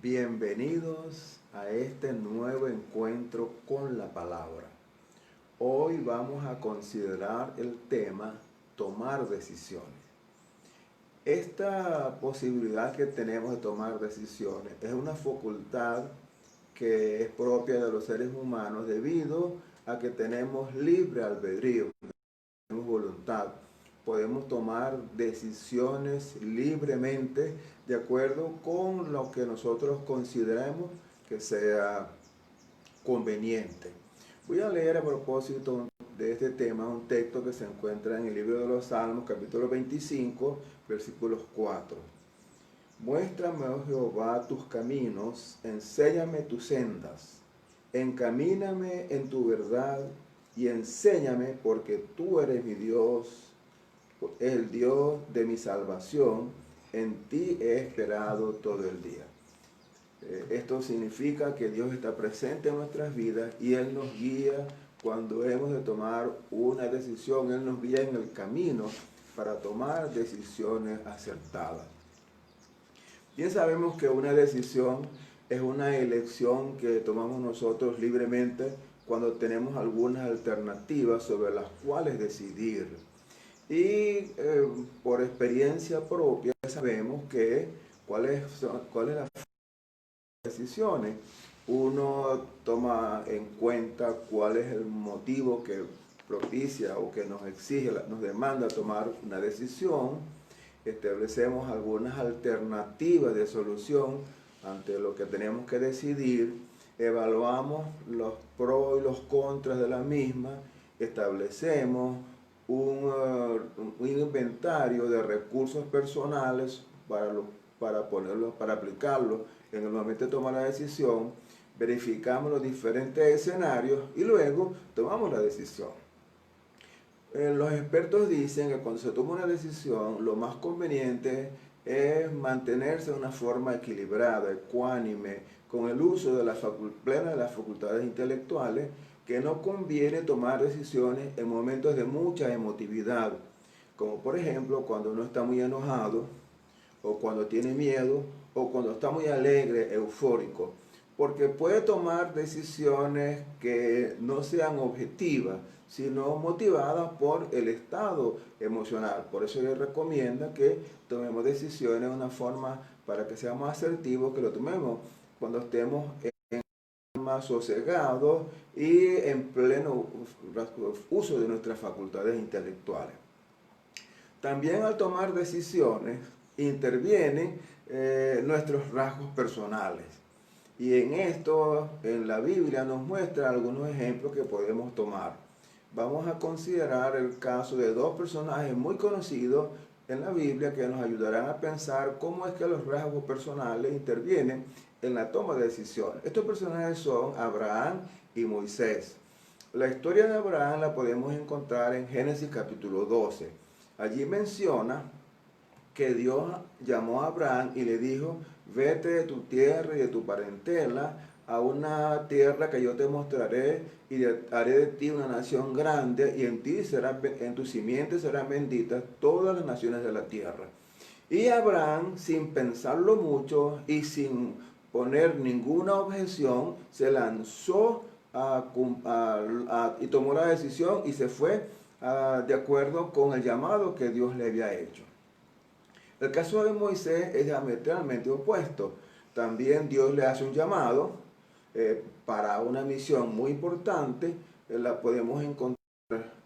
Bienvenidos a este nuevo encuentro con la palabra. Hoy vamos a considerar el tema tomar decisiones. Esta posibilidad que tenemos de tomar decisiones es una facultad que es propia de los seres humanos debido a que tenemos libre albedrío, tenemos voluntad. Podemos tomar decisiones libremente de acuerdo con lo que nosotros consideremos que sea conveniente. Voy a leer a propósito de este tema un texto que se encuentra en el libro de los Salmos, capítulo 25, versículos 4. Muéstrame, oh Jehová, tus caminos, enséñame tus sendas, encamíname en tu verdad y enséñame, porque tú eres mi Dios, el Dios de mi salvación, en ti he esperado todo el día. Esto significa que Dios está presente en nuestras vidas y Él nos guía cuando hemos de tomar una decisión. Él nos guía en el camino para tomar decisiones acertadas. Bien sabemos que una decisión es una elección que tomamos nosotros libremente cuando tenemos algunas alternativas sobre las cuales decidir. Y por experiencia propia sabemos que cuáles las decisiones. Uno toma en cuenta cuál es el motivo que propicia o que nos exige, nos demanda tomar una decisión. Establecemos algunas alternativas de solución ante lo que tenemos que decidir. Evaluamos los pros y los contras de la misma. Establecemos un inventario de recursos personales para aplicarlo en el momento de tomar la decisión. Verificamos los diferentes escenarios y luego tomamos la decisión. Los expertos dicen que cuando se toma una decisión, lo más conveniente es mantenerse de una forma equilibrada, ecuánime, con el uso de plena de las facultades intelectuales, que no conviene tomar decisiones en momentos de mucha emotividad, como por ejemplo cuando uno está muy enojado, o cuando tiene miedo, o cuando está muy alegre, eufórico, porque puede tomar decisiones que no sean objetivas, sino motivadas por el estado emocional. Por eso les recomienda que tomemos decisiones de una forma para que sea más asertivo, que lo tomemos cuando estemos más sosegados y en pleno uso de nuestras facultades intelectuales. También al tomar decisiones intervienen nuestros rasgos personales. Y en esto, en la Biblia nos muestra algunos ejemplos que podemos tomar. Vamos a considerar el caso de dos personajes muy conocidos en la Biblia que nos ayudarán a pensar cómo es que los rasgos personales intervienen en la toma de decisiones. Estos personajes son Abraham y Moisés. La historia de Abraham la podemos encontrar en Génesis capítulo 12. Allí menciona que Dios llamó a Abraham y le dijo: vete de tu tierra y de tu parentela a una tierra que yo te mostraré, y haré de ti una nación grande, y en tu simiente serán benditas todas las naciones de la tierra. Y Abraham, sin pensarlo mucho y sin poner ninguna objeción, se lanzó y tomó la decisión y se fue de acuerdo con el llamado que Dios le había hecho. El caso de Moisés es diametralmente opuesto. También Dios le hace un llamado para una misión muy importante. La podemos encontrar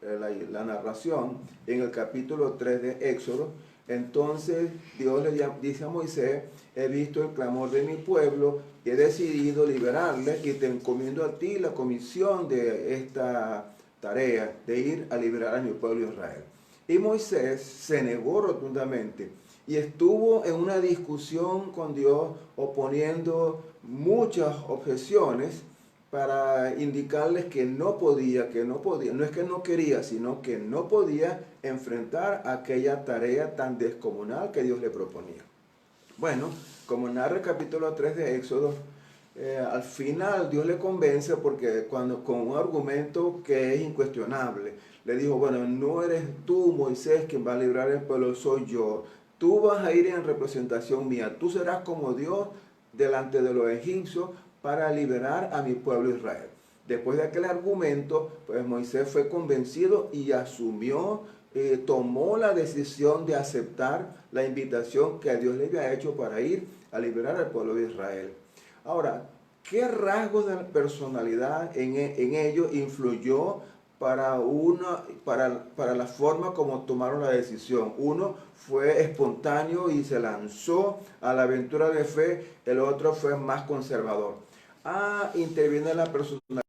la narración en el capítulo 3 de Éxodo. Entonces Dios le dice a Moisés: he visto el clamor de mi pueblo y he decidido liberarle, y te encomiendo a ti la comisión de esta tarea de ir a liberar a mi pueblo Israel. Y Moisés se negó rotundamente y estuvo en una discusión con Dios, oponiendo muchas objeciones para indicarles que no podía, no es que no quería, sino que no podía enfrentar aquella tarea tan descomunal que Dios le proponía. Bueno, como narra el capítulo 3 de Éxodo, al final Dios le convence porque con un argumento que es incuestionable. Le dijo: bueno, no eres tú, Moisés, quien va a librar el pueblo, soy yo. Tú vas a ir en representación mía, tú serás como Dios delante de los egipcios para liberar a mi pueblo Israel. Después de aquel argumento, pues Moisés fue convencido y asumió, tomó la decisión de aceptar la invitación que Dios le había hecho para ir a liberar al pueblo de Israel. Ahora, ¿qué rasgos de la personalidad en ellos influyó para la forma como tomaron la decisión? Uno fue espontáneo y se lanzó a la aventura de fe, el otro fue más conservador. Interviene la personalidad.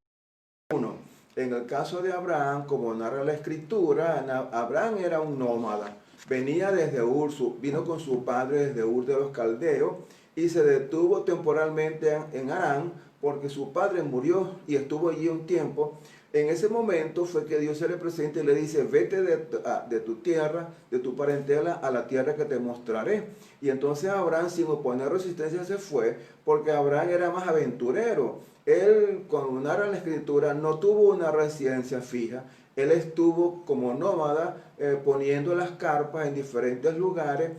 Uno, en el caso de Abraham, como narra la escritura, Abraham era un nómada. Venía desde Ur, vino con su padre desde Ur de los Caldeos y se detuvo temporalmente en Harán porque su padre murió y estuvo allí un tiempo. En ese momento fue que Dios se le presenta y le dice, vete de tu tierra, de tu parentela, a la tierra que te mostraré. Y entonces Abraham, sin oponer resistencia, se fue porque Abraham era más aventurero. Él, cuando narra la escritura, no tuvo una residencia fija. Él estuvo como nómada poniendo las carpas en diferentes lugares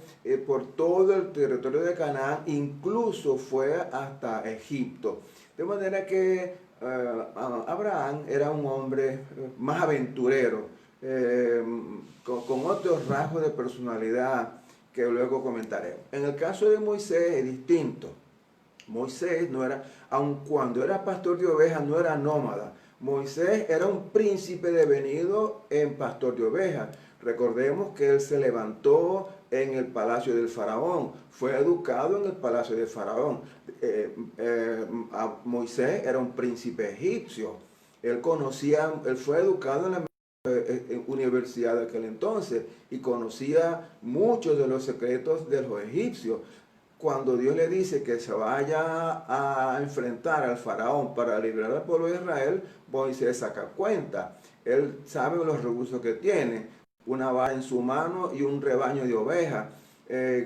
por todo el territorio de Canaán, incluso fue hasta Egipto. De manera que Abraham era un hombre más aventurero, con otros rasgos de personalidad que luego comentaremos. En el caso de Moisés es distinto. Moisés no era, aun cuando era pastor de ovejas, no era nómada. Moisés era un príncipe devenido en pastor de ovejas. Recordemos que él se levantó en el palacio del faraón, fue educado en el palacio del faraón. Moisés era un príncipe egipcio. Él fue educado en la universidad de aquel entonces y conocía muchos de los secretos de los egipcios. Cuando Dios le dice que se vaya a enfrentar al faraón para liberar al pueblo de Israel, Moisés saca cuenta. Él sabe los recursos que tiene, una vara en su mano y un rebaño de ovejas.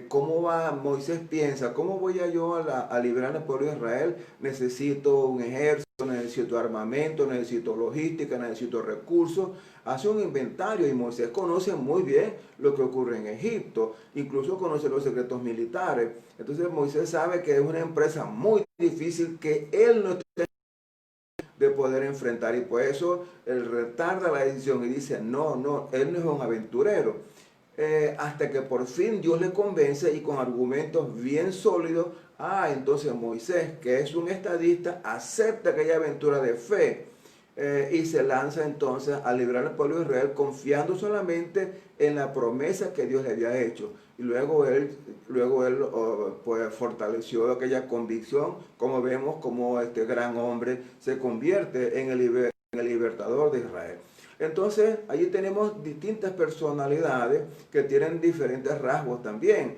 ¿Cómo va? Moisés piensa, ¿cómo voy yo a liberar al pueblo de Israel? Necesito un ejército, necesito armamento, necesito logística, necesito recursos. Hace un inventario y Moisés conoce muy bien lo que ocurre en Egipto, incluso conoce los secretos militares. Entonces Moisés sabe que es una empresa muy difícil que él no está de poder enfrentar, y por eso él retarda la decisión y dice, no, él no es un aventurero. Hasta que por fin Dios le convence y con argumentos bien sólidos, entonces Moisés, que es un estadista, acepta aquella aventura de fe y se lanza entonces a librar al pueblo de Israel confiando solamente en la promesa que Dios le había hecho. Y luego él pues fortaleció aquella convicción, como vemos como este gran hombre se convierte en el libertador de Israel. Entonces, allí tenemos distintas personalidades que tienen diferentes rasgos también.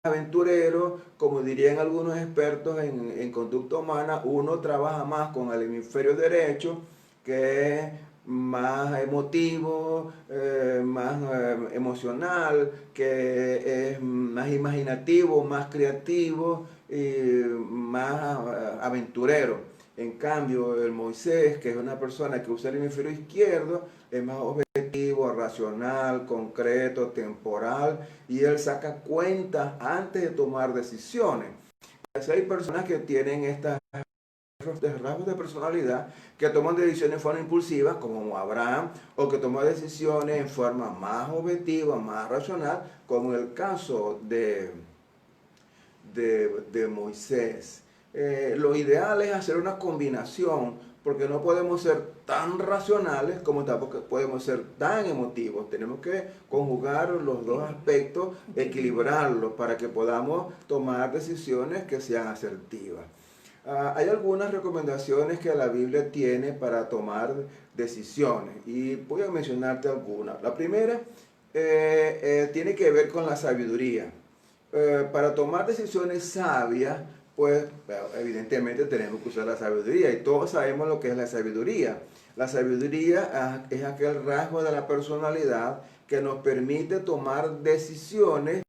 Aventurero, como dirían algunos expertos en conducta humana, uno trabaja más con el hemisferio derecho, que es más emotivo, más emocional, que es más imaginativo, más creativo y más aventurero. En cambio, el Moisés, que es una persona que usa el hemisferio izquierdo, es más objetivo, racional, concreto, temporal, y él saca cuentas antes de tomar decisiones. Así hay personas que tienen estos rasgos de personalidad, que toman decisiones en forma impulsiva, como Abraham, o que toman decisiones en forma más objetiva, más racional, como en el caso de Moisés. Lo ideal es hacer una combinación, porque no podemos ser tan racionales como tampoco podemos ser tan emotivos. Tenemos que conjugar los dos aspectos, equilibrarlos para que podamos tomar decisiones que sean asertivas. Hay algunas recomendaciones que la Biblia tiene para tomar decisiones y voy a mencionarte algunas. La primera tiene que ver con la sabiduría. Para tomar decisiones sabias, pues evidentemente tenemos que usar la sabiduría y todos sabemos lo que es la sabiduría. La sabiduría es aquel rasgo de la personalidad que nos permite tomar decisiones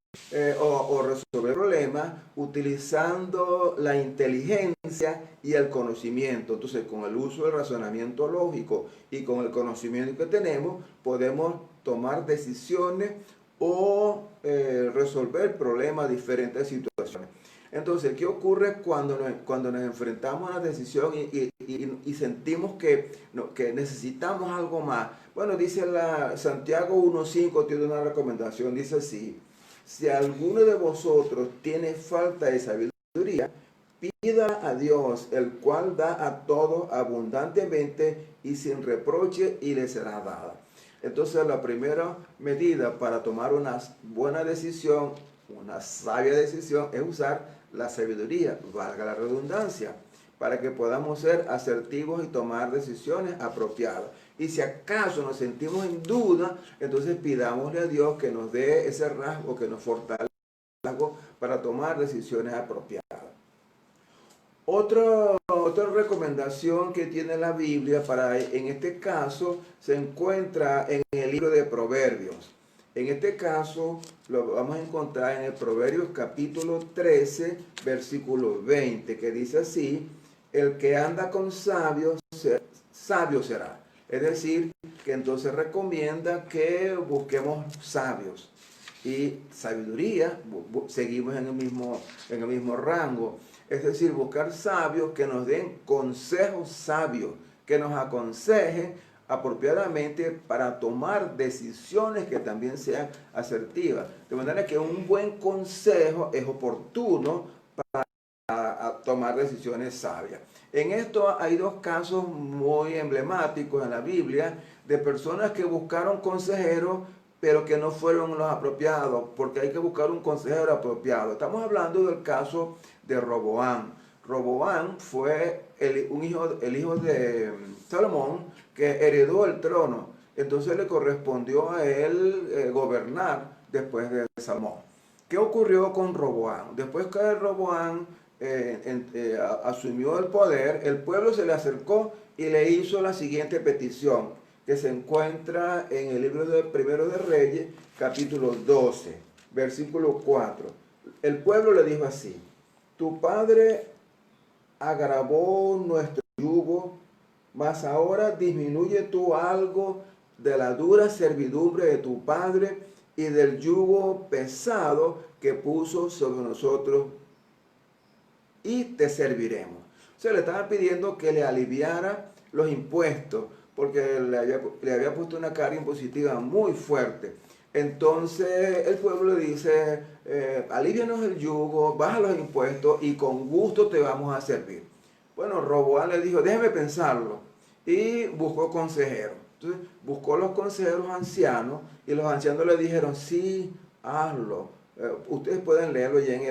o resolver problemas utilizando la inteligencia y el conocimiento. Entonces, con el uso del razonamiento lógico y con el conocimiento que tenemos, podemos tomar decisiones o resolver problemas, diferentes situaciones. Entonces, ¿qué ocurre cuando nos enfrentamos a una decisión y sentimos que necesitamos algo más? Bueno, dice Santiago 1.5, tiene una recomendación, dice así: si alguno de vosotros tiene falta de sabiduría, pida a Dios, el cual da a todos abundantemente y sin reproche, y le será dada. Entonces, la primera medida para tomar una buena decisión, una sabia decisión, es usar la sabiduría, valga la redundancia, para que podamos ser asertivos y tomar decisiones apropiadas. Y si acaso nos sentimos en duda, entonces pidámosle a Dios que nos dé ese rasgo, que nos fortalezca para tomar decisiones apropiadas. Otra recomendación que tiene la Biblia en este caso se encuentra en el libro de Proverbios. En este caso lo vamos a encontrar en el Proverbios capítulo 13, versículo 20, que dice así: el que anda con sabios, sabio será. Es decir, que entonces recomienda que busquemos sabios. Y sabiduría, seguimos en el mismo rango. Es decir, buscar sabios que nos den consejos sabios, que nos aconsejen apropiadamente para tomar decisiones que también sean asertivas. De manera que un buen consejo es oportuno para tomar decisiones sabias. En esto hay dos casos muy emblemáticos en la Biblia de personas que buscaron consejeros, pero que no fueron los apropiados, porque hay que buscar un consejero apropiado. Estamos hablando del caso de Roboam. Roboam fue el hijo de Salomón, que heredó el trono. Entonces le correspondió a él gobernar después de Salomón. ¿Qué ocurrió con Roboam? Después que Roboam asumió el poder, el pueblo se le acercó y le hizo la siguiente petición, que se encuentra en el libro de Primero de Reyes, capítulo 12, versículo 4. El pueblo le dijo así: tu padre agravó nuestro yugo, mas ahora disminuye tú algo de la dura servidumbre de tu padre y del yugo pesado que puso sobre nosotros, y te serviremos. O sea, le estaban pidiendo que le aliviara los impuestos, porque le había puesto una carga impositiva muy fuerte. Entonces el pueblo le dice: alívianos el yugo, baja los impuestos y con gusto te vamos a servir. Bueno, Roboam le dijo: déjeme pensarlo, y buscó consejeros. Entonces buscó los consejeros ancianos, y los ancianos le dijeron: sí, hazlo. Ustedes pueden leerlo ya en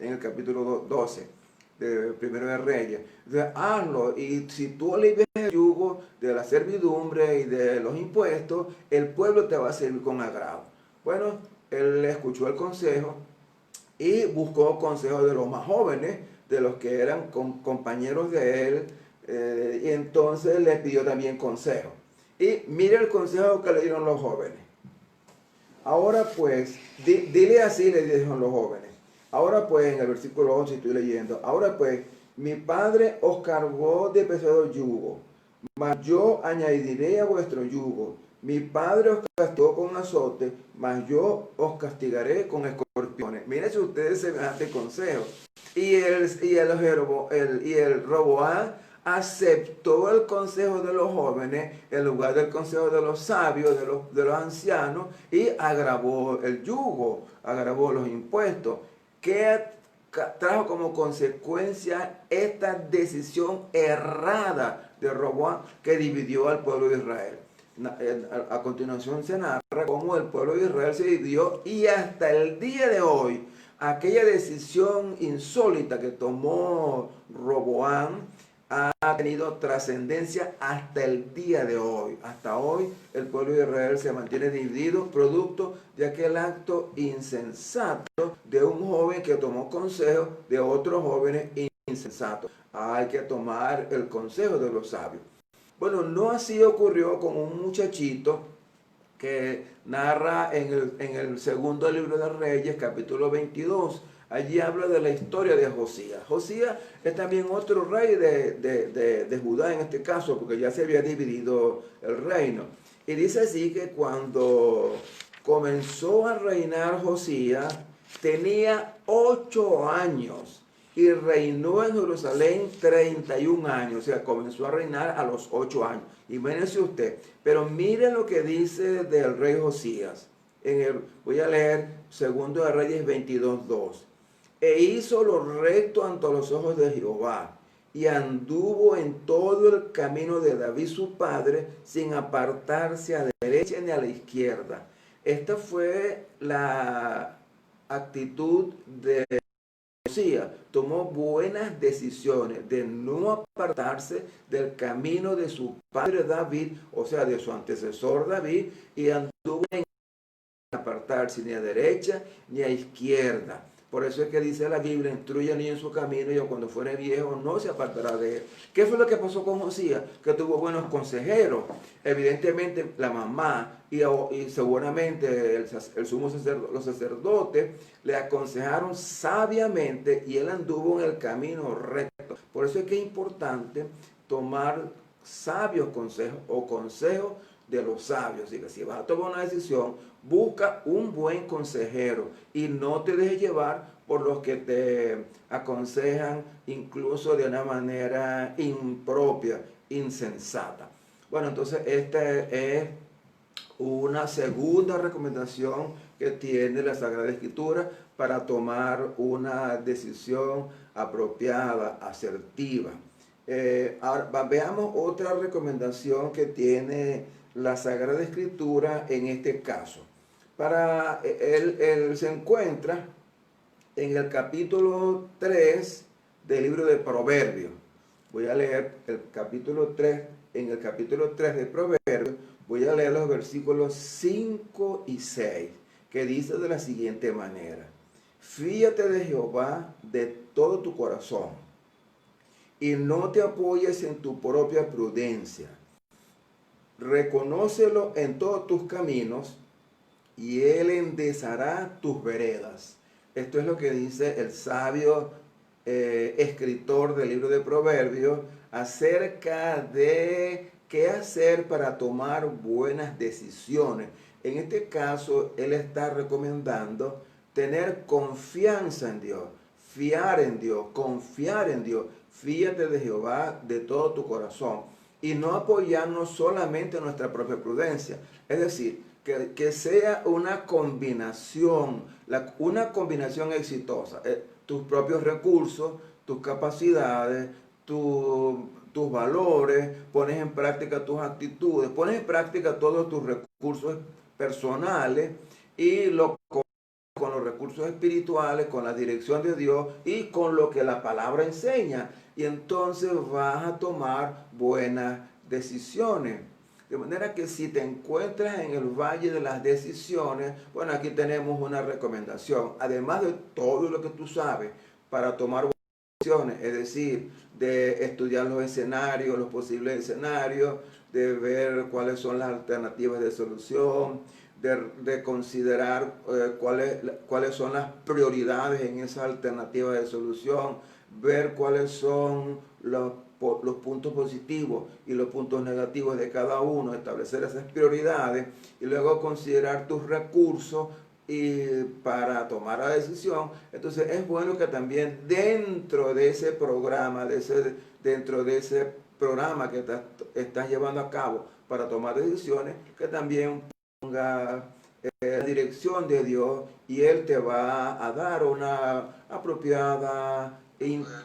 el capítulo 12 de Primero de Reyes. Entonces, hazlo, y si tú alivias el yugo de la servidumbre y de los impuestos, el pueblo te va a servir con agrado. Bueno, él escuchó el consejo y buscó consejos de los más jóvenes, de los que eran compañeros de él, y entonces le pidió también consejo. Y mire el consejo que le dieron los jóvenes. Ahora pues, dile así, le dijeron los jóvenes. Ahora pues, en el versículo 11 estoy leyendo: ahora pues, mi padre os cargó de pesado yugo, mas yo añadiré a vuestro yugo. Mi padre os castigó con azote, mas yo os castigaré con escorpiones. Miren si ustedes semejante consejo. Y el Roboam aceptó el consejo de los jóvenes en lugar del consejo de los sabios, de los ancianos, y agravó el yugo, agravó los impuestos. ¿Qué trajo como consecuencia esta decisión errada de Roboam, que dividió al pueblo de Israel? A continuación se narra cómo el pueblo de Israel se dividió, y hasta el día de hoy aquella decisión insólita que tomó Roboam ha tenido trascendencia hasta el día de hoy. Hasta hoy el pueblo de Israel se mantiene dividido, producto de aquel acto insensato de un joven que tomó consejo de otros jóvenes insensatos. Hay que tomar el consejo de los sabios. Bueno, no así ocurrió con un muchachito que narra en el segundo libro de Reyes, capítulo 22. Allí habla de la historia de Josías. Josías es también otro rey de Judá en este caso, porque ya se había dividido el reino. Y dice así que cuando comenzó a reinar Josías, tenía 8 años y reinó en Jerusalén 31 años. O sea, comenzó a reinar a los 8 años. Imagínese usted. Pero mire lo que dice del rey Josías. Voy a leer 2 Reyes 22:2. E hizo lo recto ante los ojos de Jehová, y anduvo en todo el camino de David su padre, sin apartarse a la derecha ni a la izquierda. Esta fue la actitud de Josías. Tomó buenas decisiones de no apartarse del camino de su padre David, o sea, de su antecesor David, y anduvo en apartarse ni a derecha ni a izquierda. Por eso es que dice la Biblia, instruye al niño en su camino y cuando fuere viejo no se apartará de él. ¿Qué fue lo que pasó con Josías? Que tuvo buenos consejeros. Evidentemente la mamá y seguramente el sumo sacerdote, los sacerdotes le aconsejaron sabiamente y él anduvo en el camino recto. Por eso es que es importante tomar sabios consejos o consejos de los sabios. Así que si vas a tomar una decisión, busca un buen consejero y no te dejes llevar por los que te aconsejan incluso de una manera impropia, insensata. Bueno, entonces esta es una segunda recomendación que tiene la Sagrada Escritura para tomar una decisión apropiada, asertiva. Ahora, veamos otra recomendación que tiene la Sagrada Escritura en este caso. Él se encuentra en el capítulo 3 del libro de Proverbios. Voy a leer el capítulo 3. En el capítulo 3 de Proverbios voy a leer los versículos 5 y 6, que dice de la siguiente manera: fíate de Jehová de todo tu corazón y no te apoyes en tu propia prudencia. Reconócelo en todos tus caminos y él enderezará tus veredas. Esto es lo que dice el sabio escritor del libro de Proverbios acerca de qué hacer para tomar buenas decisiones. En este caso, él está recomendando tener confianza en Dios, fiar en Dios, confiar en Dios. Fíate de Jehová de todo tu corazón y no apoyarnos solamente en nuestra propia prudencia. Es decir, que sea una combinación, una combinación exitosa. Tus propios recursos, tus capacidades, tus valores, pones en práctica tus actitudes, pones en práctica todos tus recursos personales y con los recursos espirituales, con la dirección de Dios y con lo que la palabra enseña. Y entonces vas a tomar buenas decisiones. De manera que si te encuentras en el valle de las decisiones, bueno, aquí tenemos una recomendación. Además de todo lo que tú sabes para tomar buenas decisiones, es decir, de estudiar los escenarios, los posibles escenarios, de ver cuáles son las alternativas de solución, de considerar cuáles son las prioridades en esa alternativa de solución, ver cuáles son los puntos positivos y los puntos negativos de cada uno, establecer esas prioridades y luego considerar tus recursos para tomar la decisión. Entonces es bueno que también dentro de ese programa, dentro de ese programa que estás llevando a cabo para tomar decisiones, que también ponga la dirección de Dios y Él te va a dar una apropiada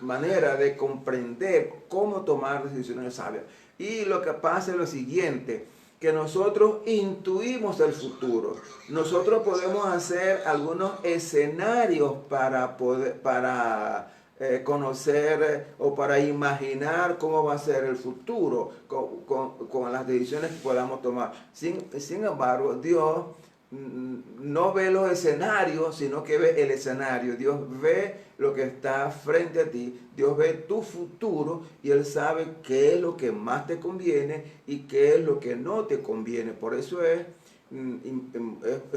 manera de comprender cómo tomar decisiones sabias. Y lo que pasa es lo siguiente, que nosotros intuimos el futuro. Nosotros podemos hacer algunos escenarios para conocer o para imaginar cómo va a ser el futuro con las decisiones que podamos tomar. Sin embargo, Dios no ve los escenarios, sino que ve el escenario. Dios ve lo que está frente a ti, Dios ve tu futuro y Él sabe qué es lo que más te conviene y qué es lo que no te conviene. Por eso es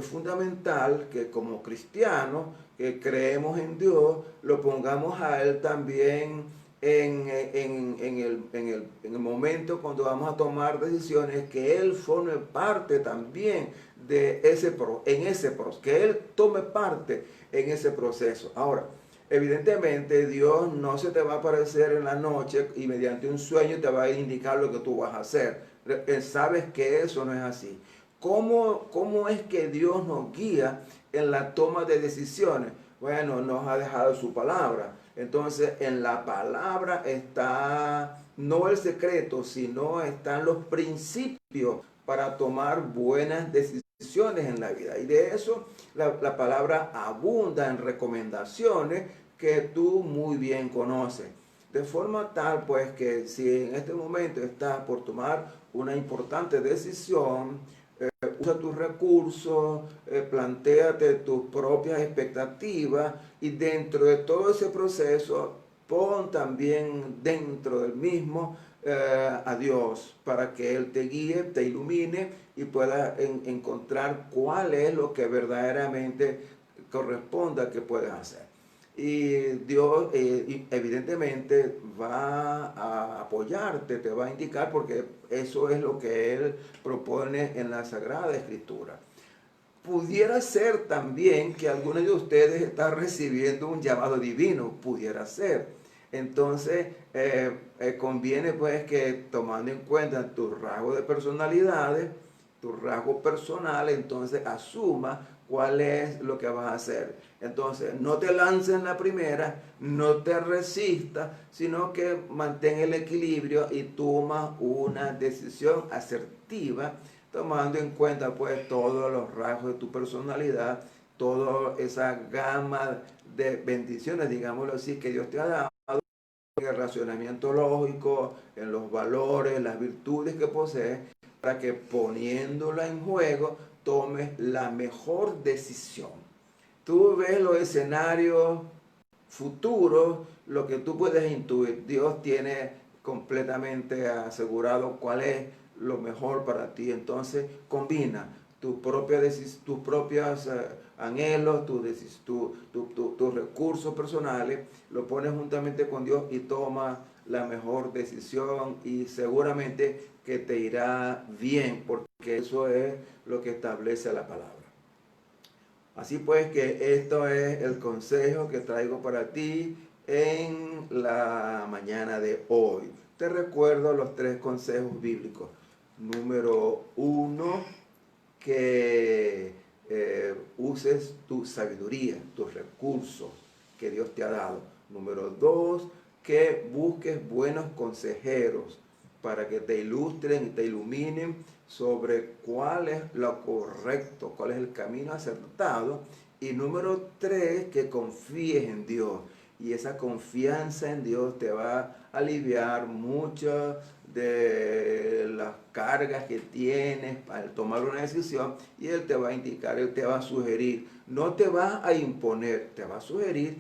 fundamental que como cristianos que creemos en Dios, lo pongamos a Él también en el momento cuando vamos a tomar decisiones, que Él forme parte también en ese proceso, que Él tome parte en ese proceso. Ahora, evidentemente Dios no se te va a aparecer en la noche y mediante un sueño te va a indicar lo que tú vas a hacer. Sabes que eso no es así. ¿Cómo es que Dios nos guía en la toma de decisiones? Bueno, nos ha dejado su palabra. Entonces, en la palabra está no el secreto, sino están los principios para tomar buenas decisiones en la vida. Y de eso la palabra abunda en recomendaciones que tú muy bien conoces. De forma tal, pues, que si en este momento estás por tomar una importante decisión, usa tus recursos, plantéate tus propias expectativas y dentro de todo ese proceso pon también dentro del mismo a Dios para que Él te guíe, te ilumine y puedas encontrar cuál es lo que verdaderamente corresponda que puedes hacer. Y Dios evidentemente va a apoyarte, te va a indicar porque eso es lo que Él propone en la Sagrada Escritura. Pudiera ser también que algunos de ustedes están recibiendo un llamado divino, pudiera ser. Entonces, conviene pues que tomando en cuenta tus rasgos de personalidades, tus rasgos personales, entonces asuma cuál es lo que vas a hacer. Entonces, no te lances en la primera, no te resistas, sino que mantén el equilibrio y toma una decisión asertiva, tomando en cuenta pues todos los rasgos de tu personalidad, toda esa gama de bendiciones, digámoslo así, que Dios te ha dado en el racionamiento lógico, en los valores, las virtudes que posees, para que poniéndola en juego tomes la mejor decisión. Tú ves los escenarios futuros, lo que tú puedes intuir. Dios tiene completamente asegurado cuál es lo mejor para ti. Entonces combina tus propios anhelos, tus recursos personales, lo pones juntamente con Dios y tomas la mejor decisión y seguramente que te irá bien, porque eso es lo que establece la palabra. Así pues que esto es el consejo que traigo para ti en la mañana de hoy. Te recuerdo los 3 consejos bíblicos. Número 1, que uses tu sabiduría, tus recursos que Dios te ha dado. Número 2, que busques buenos consejeros para que te ilustren y te iluminen sobre cuál es lo correcto, cuál es el camino acertado. Y número 3, que confíes en Dios. Y esa confianza en Dios te va a aliviar muchas de las cargas que tienes al tomar una decisión, y Él te va a indicar, Él te va a sugerir, no te va a imponer, te va a sugerir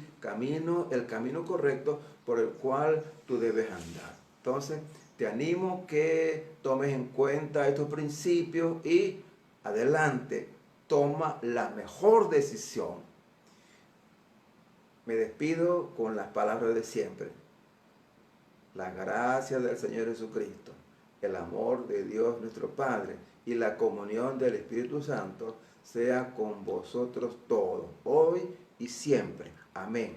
el camino correcto por el cual tú debes andar. Entonces, te animo que tomes en cuenta estos principios y adelante, toma la mejor decisión. Me despido con las palabras de siempre. La gracia del Señor Jesucristo, el amor de Dios nuestro Padre y la comunión del Espíritu Santo sea con vosotros todos, hoy y siempre. Amén.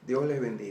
Dios les bendiga.